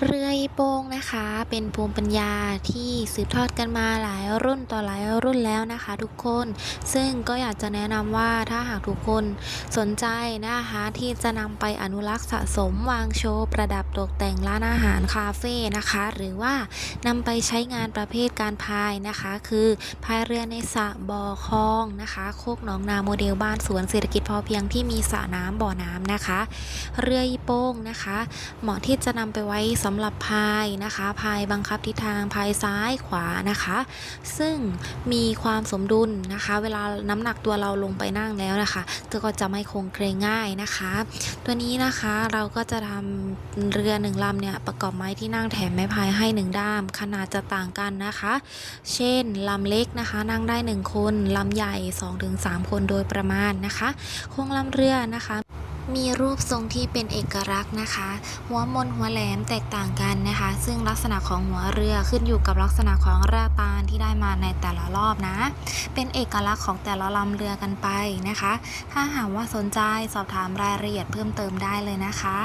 เรืออีโปงนะคะเป็นภูมิปัญญาที่สืบทอดกันมาหลายรุ่นต่อหลายรุ่นแล้วนะคะทุกคนซึ่งก็อยากจะแนะนำว่าถ้าหากทุกคนสนใจนะคะที่จะนำไปอนุรักษ์สะสมวางโชว์ประดับตกแต่งร้านอาหารคาเฟ่นะคะหรือว่านำไปใช้งานประเภทการพายนะคะคือพายเรือในสระบ่อคลองนะคะโคกหนองนาโมเดลบ้านสวนเศรษฐกิจพอเพียงที่มีสระน้ำบ่อน้ำนะคะเรืออีโปงนะคะเหมาะที่จะนำไปไว้สำหรับพายนะคะพายบังคับทิศทางพายซ้ายขวานะคะซึ่งมีความสมดุลนะคะเวลาน้ำหนักตัวเราลงไปนั่งแล้วนะคะก็จะไม่คงเครงง่ายนะคะตัวนี้นะคะเราก็จะทำเรือหนึ่งลำเนี่ยประกอบไม้ที่นั่งแถมไม้พายให้หนึ่งด้ามขนาดจะต่างกันนะคะเช่นลำเล็กนะคะนั่งได้1คนลำใหญ่ 2-3 คนโดยประมาณนะคะโครงลำเรือนะคะมีรูปทรงที่เป็นเอกลักษณ์นะคะหัวมนหัวแหลมแตกต่างกันนะคะซึ่งลักษณะของหัวเรือขึ้นอยู่กับลักษณะของแร่ตาลที่ได้มาในแต่ละรอบนะเป็นเอกลักษณ์ของแต่ละลำเรือกันไปนะคะถ้าหากว่าสนใจสอบถามรายละเอียดเพิ่มเติมได้เลยนะคะ